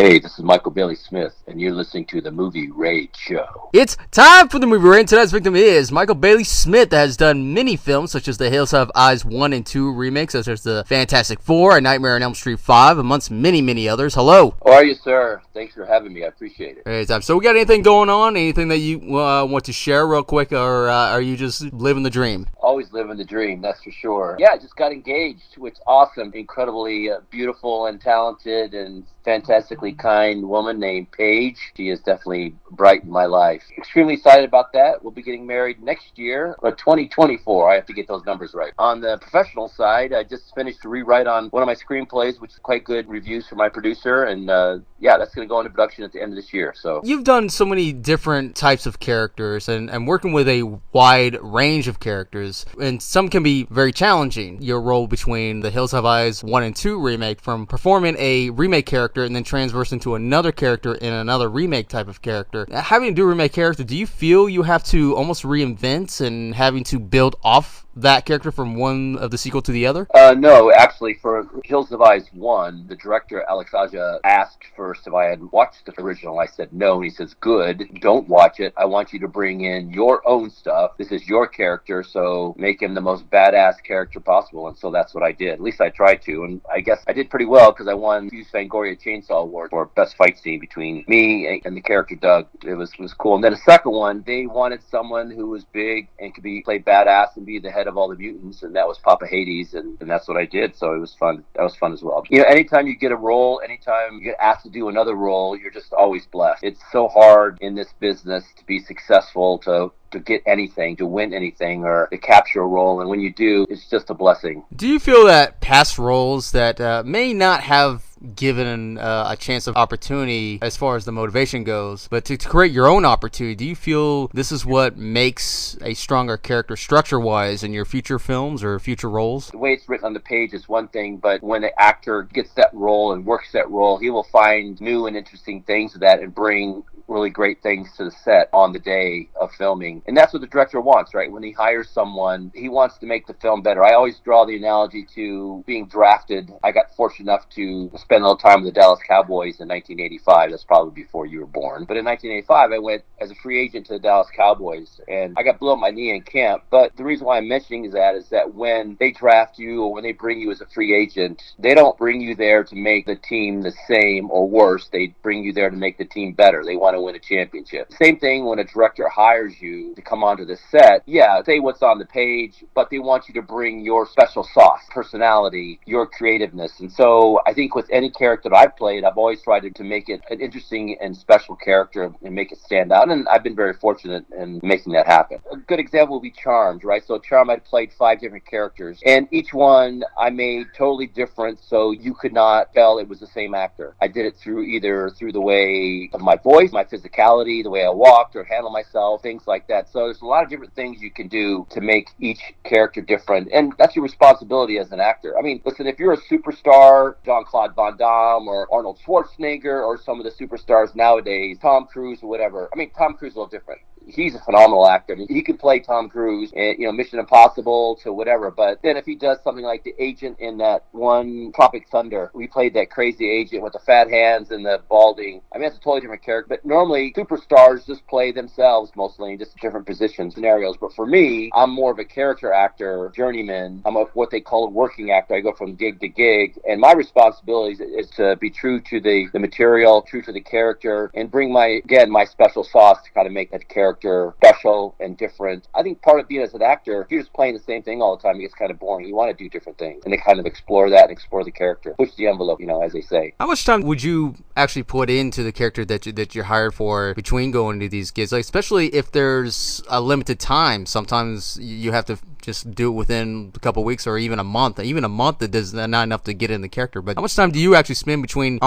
Hey, this is Michael Bailey Smith, and you're listening to the Movie Rage Show. It's time for the Movie Rage. Tonight's victim is Michael Bailey Smith, that has done many films such as the Hills Have Eyes 1 and 2 remakes, such as the Fantastic Four, A Nightmare on Elm Street 5, amongst many, many others. Hello. How are you, sir? Thanks for having me. I appreciate it. Anytime. So we got anything going on? Anything that you want to share real quick, or are you just living the dream? Always living the dream, that's for sure. Yeah, I just got engaged, which is awesome. Incredibly beautiful and talented and fantastically kind woman named Paige. She is definitely brightened my life. Extremely excited about that. We'll be getting married next year, or 2024. I have to get those numbers right. On the professional side, I just finished a rewrite on one of my screenplays, which is quite good reviews from my producer, and yeah, that's going to go into production at the end of this year. So you've done so many different types of characters and working with a wide range of characters, and some can be very challenging. Your role between the Hills Have Eyes 1 and 2 remake, from performing a remake character and then transverse into another character in another remake type of character. Having to do a remake character, do you feel you have to almost reinvent and having to build off that character from one of the sequel to the other? No, actually, for Hills of Eyes 1, the director, Alex Aja, asked first if I had watched the original. I said no, and he says, good, don't watch it. I want you to bring in your own stuff. This is your character, so make him the most badass character possible. And so that's what I did. At least I tried to, and I guess I did pretty well because I won the Fangoria Chainsaw Award for best fight scene between me and the character Doug. It was cool. And then the second one, they wanted someone who was big and could play badass and be the head of all the mutants, and that was Papa Hades, and that's what I did. So it was fun. That was fun as well. You know, anytime you get a role, anytime you get asked to do another role, you're just always blessed. It's so hard in this business to be successful, to get anything, to win anything, or to capture a role, and when you do, it's just a blessing. Do you feel that past roles that may not have given a chance of opportunity as far as the motivation goes, but to create your own opportunity, do you feel this is what makes a stronger character structure-wise in your future films or future roles? The way it's written on the page is one thing, but when the actor gets that role and works that role, he will find new and interesting things to that and bring really great things to the set on the day of filming. And that's what the director wants, right? When he hires someone, he wants to make the film better. I always draw the analogy to being drafted. I got fortunate enough to spend a little time with the Dallas Cowboys in 1985. That's probably before you were born. But in 1985, I went as a free agent to the Dallas Cowboys, and I got blew up my knee in camp. But the reason why I'm mentioning is that when they draft you or when they bring you as a free agent, they don't bring you there to make the team the same or worse. They bring you there to make the team better. They want to win a championship. Same thing when a director hires you to come onto the set. Yeah, say what's on the page, but they want you to bring your special sauce, personality, your creativeness. And so I think with any character that I've played, I've always tried to make it an interesting and special character and make it stand out. And I've been very fortunate in making that happen. A good example would be Charmed, right? So Charmed, I played 5 different characters, and each one I made totally different, so you could not tell it was the same actor. I did it either through the way of my voice, my physicality, the way I walked or handle myself, things like that. So there's a lot of different things you can do to make each character different, and that's your responsibility as an actor. I mean, listen, if you're a superstar, Jean-Claude Van Damme or Arnold Schwarzenegger or some of the superstars nowadays, Tom Cruise or whatever. I mean, Tom Cruise is a little different. He's a phenomenal actor. He can play Tom Cruise in, Mission Impossible to whatever. But then if he does something like the agent in that one Tropic Thunder, we played that crazy agent with the fat hands and the balding. I mean, that's a totally different character. But normally, superstars just play themselves mostly in just different positions, scenarios. But for me, I'm more of a character actor, journeyman. I'm what they call a working actor. I go from gig to gig. And my responsibility is to be true to the material, true to the character, and bring my special sauce to kind of make that character special and different. I think part of being as an actor, if you're just playing the same thing all the time, it gets kind of boring. You want to do different things and to kind of explore that and explore the character. Push the envelope, as they say. How much time would you actually put into the character that you're hired for between going to these gigs? Like, especially if there's a limited time. Sometimes you have to just do it within a couple weeks or even a month. Even a month, it is not enough to get in the character. But how much time do you actually spend between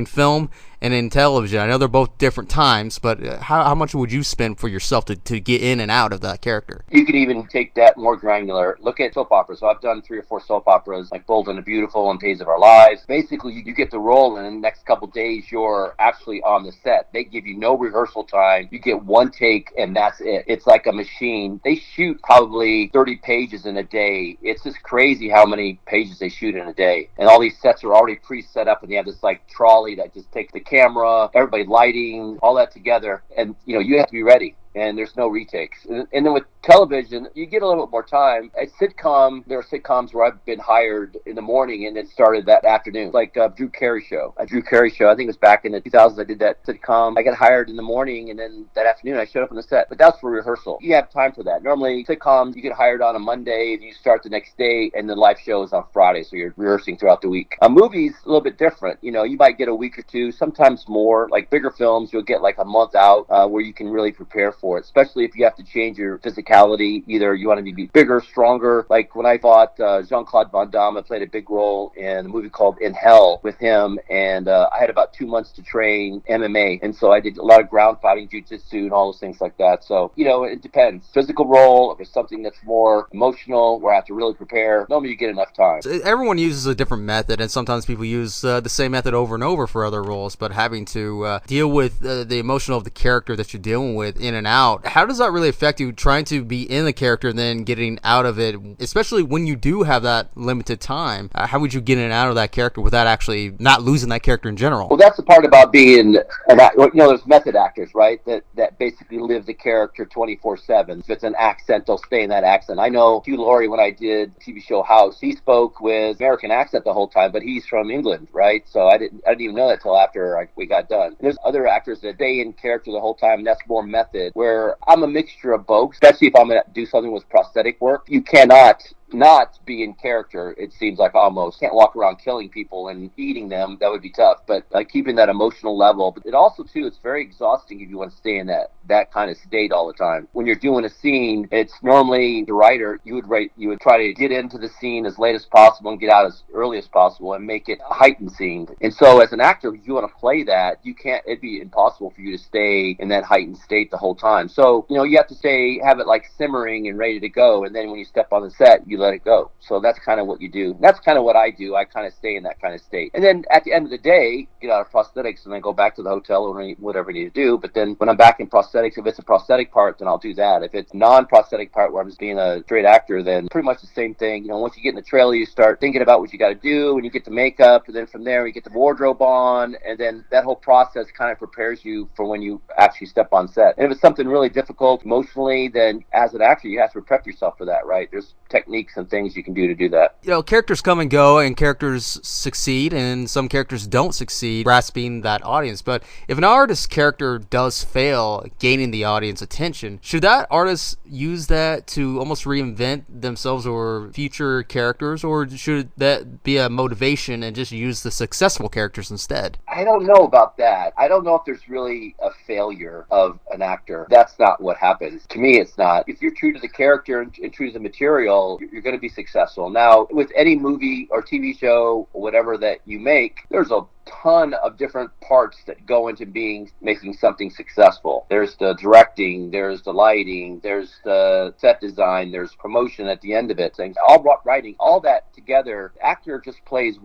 film and in television? I know they're both different times, but how much would you spend for yourself to get in and out of that character? You could even take that more granular. Look at soap operas. So I've done 3 or 4 soap operas, like Bold and the Beautiful and Days of Our Lives. Basically, you get the role, and in the next couple days, you're actually on the set. They give you no rehearsal time. You get one take, and that's it. It's like a machine. They shoot probably 30 pages in a day. It's just crazy how many pages they shoot in a day. And all these sets are already pre-set up, and you have this like trolley that just takes the camera, everybody lighting, all that together. And, you have to be ready. And there's no retakes. And then with television, you get a little bit more time. At sitcom, there are sitcoms where I've been hired in the morning and it started that afternoon, like Drew Carey Show. I think it was back in the 2000s. I did that sitcom. I got hired in the morning, and then that afternoon I showed up on the set. But that's for rehearsal. You have time for that. Normally, sitcoms, you get hired on a Monday, and you start the next day, and the live show is on Friday, so you're rehearsing throughout the week. Movies, a little bit different. You might get a week or two, sometimes more. Like bigger films, you'll get like a month out where you can really prepare for it, especially if you have to change your physicality. Either you want to be bigger, stronger. Like when I fought Jean-Claude Van Damme, I played a big role in a movie called In Hell with him, and I had about 2 months to train MMA, and so I did a lot of ground fighting, jiu-jitsu, and all those things like that. So, it depends. Physical role, if it's something that's more emotional, where I have to really prepare, normally you get enough time. Everyone uses a different method, and sometimes people use the same method over and over for other roles, but having to deal with the emotional of the character that you're dealing with in and out, how does that really affect you trying to be in the character and then getting out of it, especially when you do have that limited time? How would you get in and out of that character without actually not losing that character in general? Well, that's the part about being there's method actors, right, that basically live the character 24/7. If it's an accent, they'll stay in that accent. I know Hugh Laurie, when I did TV show House, he spoke with American accent the whole time, but he's from England, right? So I didn't even know that till after we got done. And there's other actors that stay in character the whole time, and that's more method, where I'm a mixture of both, especially if I'm going to do something with prosthetic work. You cannot not be in character. It seems like almost can't walk around killing people and eating them. That would be tough, but keeping that emotional level. But it also too, it's very exhausting if you want to stay in that kind of state all the time. When you're doing a scene, it's normally the writer, you would try to get into the scene as late as possible and get out as early as possible and make it a heightened scene. And so as an actor, if you want to play that, it'd be impossible for you to stay in that heightened state the whole time. So you have to have it like simmering and ready to go, and then when you step on the set, you let it go. So that's kind of what you do. That's kind of what I do. I kind of stay in that kind of state. And then at the end of the day, get out of prosthetics and then go back to the hotel or whatever I need to do. But then when I'm back in prosthetics, if it's a prosthetic part, then I'll do that. If it's non-prosthetic part where I'm just being a straight actor, then pretty much the same thing. Once you get in the trailer, you start thinking about what you got to do, and you get the makeup, and then from there you get the wardrobe on, and then that whole process kind of prepares you for when you actually step on set. And if it's something really difficult emotionally, then as an actor, you have to prep yourself for that, right? There's techniques and things you can do to do that. Characters come and go, and characters succeed, and some characters don't succeed grasping that audience. But if an artist's character does fail gaining the audience attention, should that artist use that to almost reinvent themselves or future characters, or should that be a motivation and just use the successful characters instead? I don't know about that. I don't know if there's really a failure of an actor. That's not what happens. To me, it's not. If you're true to the character and true to the material, you're going to be successful. Now, with any movie or TV show or whatever that you make, there's a ton of different parts that go into making something successful. There's the directing, there's the lighting, there's the set design, there's promotion at the end of it, things, all writing, all that together. The actor just plays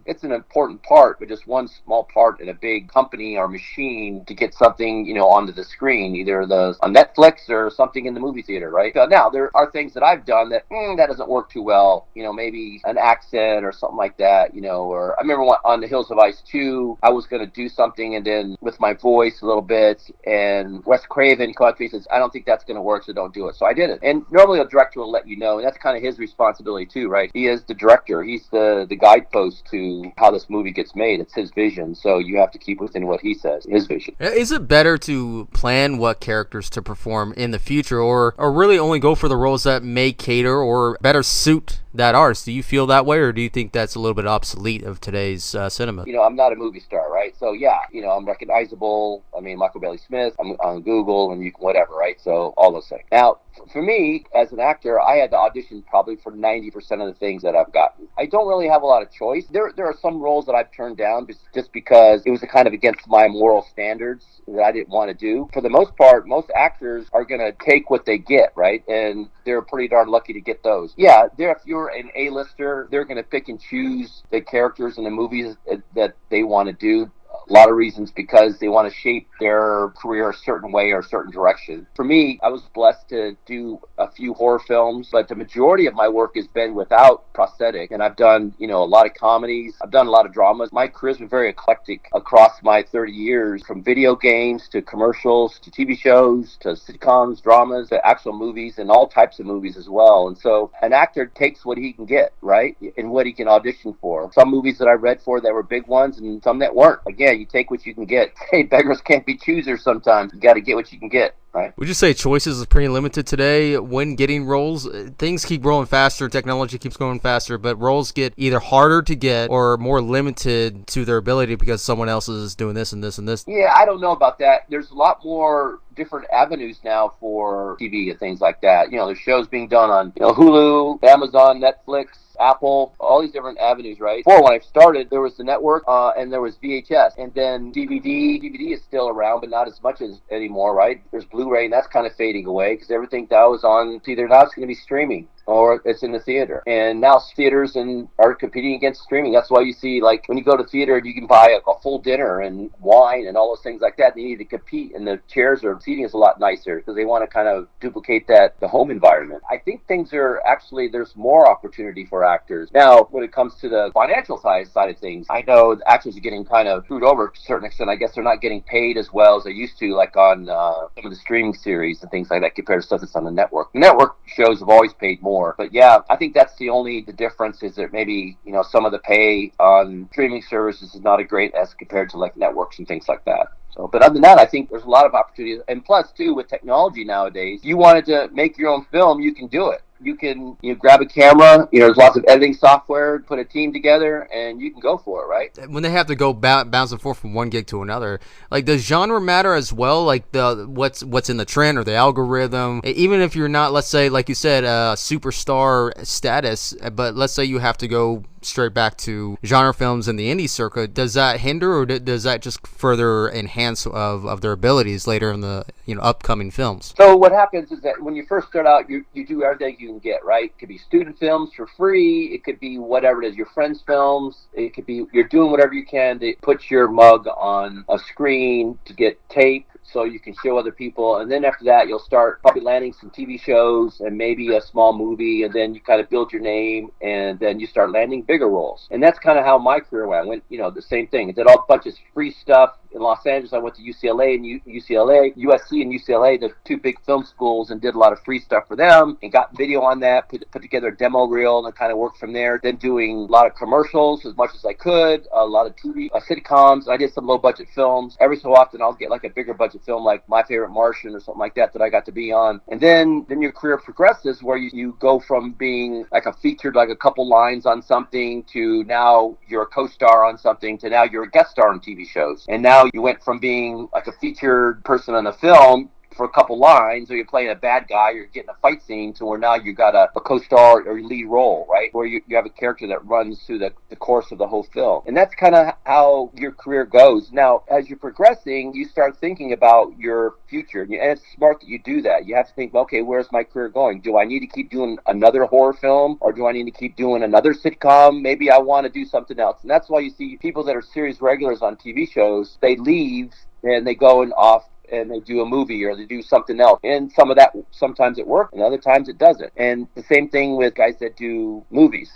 it's an important part, but just one small part in a big company or machine to get something, onto the screen, either on Netflix or something in the movie theater, right? Now, there are things that I've done that doesn't work too well, maybe an accent or something like that, or I remember on The Hills of Ice 2, I was going to do something, and then with my voice a little bit, and Wes Craven came up to me and says, I don't think that's going to work, so don't do it. So I did it. And normally a director will let you know, and that's kind of his responsibility too, right? He is the director. He's the guidepost to how this movie gets made. It's his vision, so you have to keep within what he says, his vision. Is it better to plan what characters to perform in the future, or really only go for the roles that may cater or better suit that artist? Do you feel that way, or do you think that's a little bit obsolete of today's cinema? I'm not a movie star, right? So yeah, I'm recognizable. I mean, Michael Bailey Smith, I'm on Google, and you can whatever, right? So all those things. Now, for me, as an actor, I had to audition probably for 90% of the things that I've gotten. I don't really have a lot of choice. There are some roles that I've turned down just because it was kind of against my moral standards that I didn't want to do. For the most part, most actors are going to take what they get, right? And they're pretty darn lucky to get those. Yeah, if you're an A-lister, they're going to pick and choose the characters in the movies that they want to do. A lot of reasons because they want to shape their career a certain way or a certain direction. For me, I was blessed to do a few horror films, but the majority of my work has been without prosthetic. And I've done, a lot of comedies. I've done a lot of dramas. My career's been very eclectic across my 30 years, from video games to commercials to TV shows to sitcoms, dramas, to actual movies, and all types of movies as well. And so an actor takes what he can get, right? And what he can audition for. Some movies that I read for that were big ones and some that weren't. Again, you take what you can get. Hey, beggars can't be choosers sometimes. You got to get what you can get. Right. Would you say choices is pretty limited today when getting roles? Things keep growing faster, technology keeps growing faster, but roles get either harder to get or more limited to their ability because someone else is doing this and this and this. Yeah, I don't know about that. There's a lot more different avenues now for TV and things like that. There's shows being done on Hulu, Amazon, Netflix, Apple, all these different avenues, right? Before, when I started, there was the network and there was VHS, and then DVD. DVD is still around, but not as much as anymore, right? There's Blu-ray, and that's kind of fading away because everything now is on. Either now it's going to be streaming or it's in the theater. And now theaters are competing against streaming. That's why you see, like, when you go to theater, you can buy a full dinner and wine and all those things like that. They need to compete, and the seating is a lot nicer because they want to kind of duplicate the home environment. I think things are actually, there's more opportunity for actors. Now, when it comes to the financial side of things, I know the actors are getting kind of screwed over to a certain extent. I guess they're not getting paid as well as they used to, like on some of the streaming series and things like that compared to stuff that's on the network. The network shows have always paid more. But yeah, I think that's the difference is that maybe, some of the pay on streaming services is not as great as compared to like networks and things like that. So, but other than that, I think there's a lot of opportunities. And plus, too, with technology nowadays, you wanted to make your own film, you can do it. You can grab a camera, there's lots of editing software, put a team together, and you can go for it, right? When they have to go bounce and forth from one gig to another, like, does genre matter as well? Like, what's in the trend or the algorithm? Even if you're not, let's say, like you said, superstar status, but let's say you have to go straight back to genre films in the indie circuit, does that hinder or does that just further enhance of their abilities later in the upcoming films? So what happens is that when you first start out, you do everything you can get, right? It could be student films for free. It could be whatever it is, your friends' films. It could be you're doing whatever you can to put your mug on a screen to get tape so you can show other people. And then after that, you'll start probably landing some TV shows and maybe a small movie, and then you kind of build your name, and then you start landing bigger roles. And that's kind of how my career went. I went, the same thing. I did a bunch of free stuff. In Los Angeles, I went to UCLA and USC and UCLA, the two big film schools, and did a lot of free stuff for them and got video on that, put together a demo reel and kind of worked from there. Then doing a lot of commercials as much as I could, a lot of TV, sitcoms. I did some low budget films. Every so often I'll get like a bigger budget film like My Favorite Martian or something like that I got to be on. And then your career progresses where you go from being like a featured, like a couple lines on something, to now you're a co-star on something, to now you're a guest star on TV shows. And now you went from being like a featured person on a film for a couple lines, or you're playing a bad guy, you're getting a fight scene, to where now you got a co-star or lead role, right? Where you have a character that runs through the course of the whole film. And that's kind of how your career goes. Now, as you're progressing, you start thinking about your future. And it's smart that you do that. You have to think, okay, where's my career going? Do I need to keep doing another horror film? Or do I need to keep doing another sitcom? Maybe I want to do something else. And that's why you see people that are series regulars on TV shows, they leave and they go off and they do a movie or they do something else. And some of that, sometimes it works and other times it doesn't. And the same thing with guys that do movies.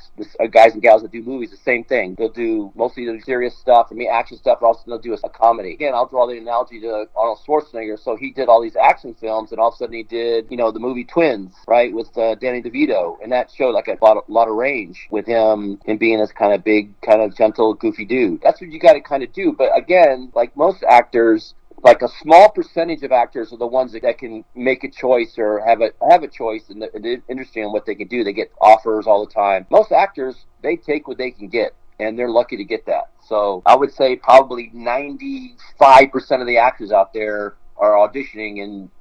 Guys and gals that do movies, the same thing. They'll do mostly the serious stuff, action stuff, but also they'll do a comedy. Again, I'll draw the analogy to Arnold Schwarzenegger. So he did all these action films, and all of a sudden he did, the movie Twins, right, with Danny DeVito. And that showed like a lot of range with him and being this kind of big, kind of gentle, goofy dude. That's what you got to kind of do. But again, like most actors, like a small percentage of actors are the ones that can make a choice or have a choice in the industry on what they can do. They get offers all the time. Most actors, they take what they can get, and they're lucky to get that. So I would say probably 95% of the actors out there are auditioning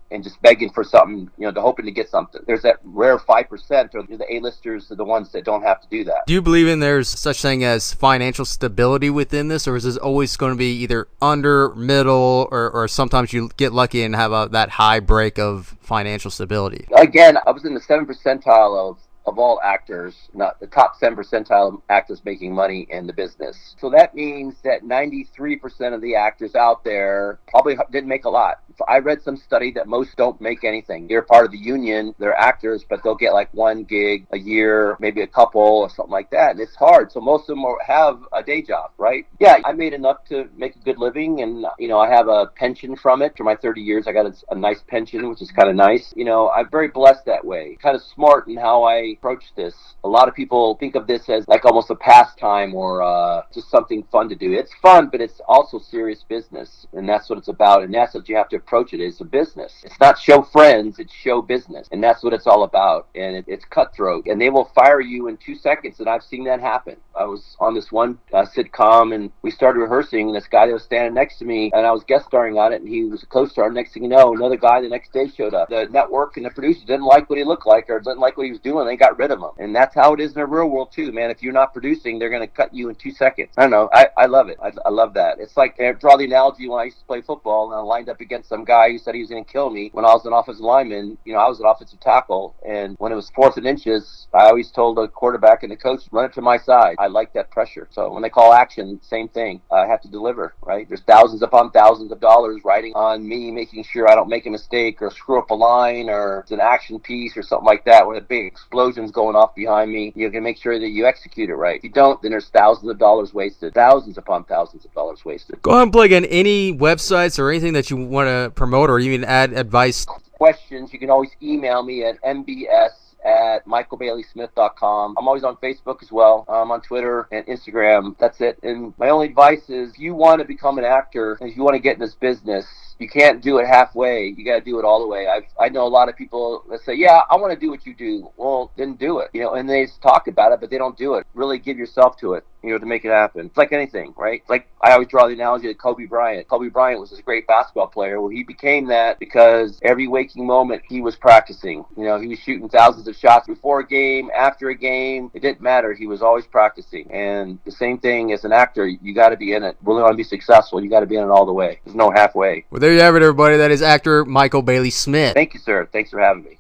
and just begging for something, to hoping to get something. There's that rare 5%, or the A-listers are the ones that don't have to do that. Do you believe in there's such thing as financial stability within this, or is this always going to be either under, middle, or sometimes you get lucky and have that high break of financial stability? Again, I was in the 7th percentile of all actors, not the top 10 percentile of actors making money in the business. So that means that 93% of the actors out there probably didn't make a lot. I read some study that most don't make anything. They're part of the union, they're actors, but they'll get like one gig a year, maybe a couple or something like that. And it's hard. So most of them have a day job, right? Yeah, I made enough to make a good living, and I have a pension from it. For my 30 years, I got a nice pension, which is kind of nice. I'm very blessed that way. Kind of smart in how I approach this. A lot of people think of this as like almost a pastime or just something fun to do. It's fun, but it's also serious business, and that's what it's about. And that's what you have to approach it as a business. It's not show friends, it's show business, and that's what it's all about. And it's cutthroat, and they will fire you in 2 seconds, and I've seen that happen. I was on this one sitcom, and we started rehearsing, and this guy that was standing next to me, and I was guest starring on it, and he was a co-star. Next thing you know, another guy the next day showed up. The network and the producers didn't like what he looked like or didn't like what he was doing. They got rid of him. And that's how it is in the real world too, man. If you're not producing, they're going to cut you in 2 seconds. I don't know. I love it. I love that. It's like, I draw the analogy when I used to play football, and I lined up against some guy who said he was going to kill me when I was an offensive lineman. I was an offensive tackle, and when it was 4th and inches, I always told the quarterback and the coach, run it to my side. I like that pressure. So when they call action, same thing. I have to deliver, right? There's thousands upon thousands of dollars riding on me, making sure I don't make a mistake or screw up a line, or it's an action piece or something like that where a big explosion's going off behind me. You can make sure that you execute it right. If you don't, then there's thousands of dollars wasted. Thousands upon thousands of dollars wasted. Go ahead and plug in any websites or anything that you want to promote or even add advice. Questions, you can always email me at mbs@michaelbaileysmith.com. I'm always on Facebook as well. I'm on Twitter and Instagram. That's it. And my only advice is, if you want to become an actor, if you want to get in this business, you can't do it halfway. You got to do it all the way. I know a lot of people that say, yeah, I want to do what you do. Well, then do it. And they just talk about it, but they don't do it. Really give yourself to it, to make it happen. It's like anything, right? Like, I always draw the analogy of Kobe Bryant. Kobe Bryant was this great basketball player. Well, he became that because every waking moment he was practicing. He was shooting thousands of shots before a game, after a game. It didn't matter. He was always practicing. And the same thing as an actor, you got to be in it. Really want to be successful, you got to be in it all the way. There's no halfway. Well, there you have it, everybody. That is actor Michael Bailey Smith. Thank you, sir. Thanks for having me.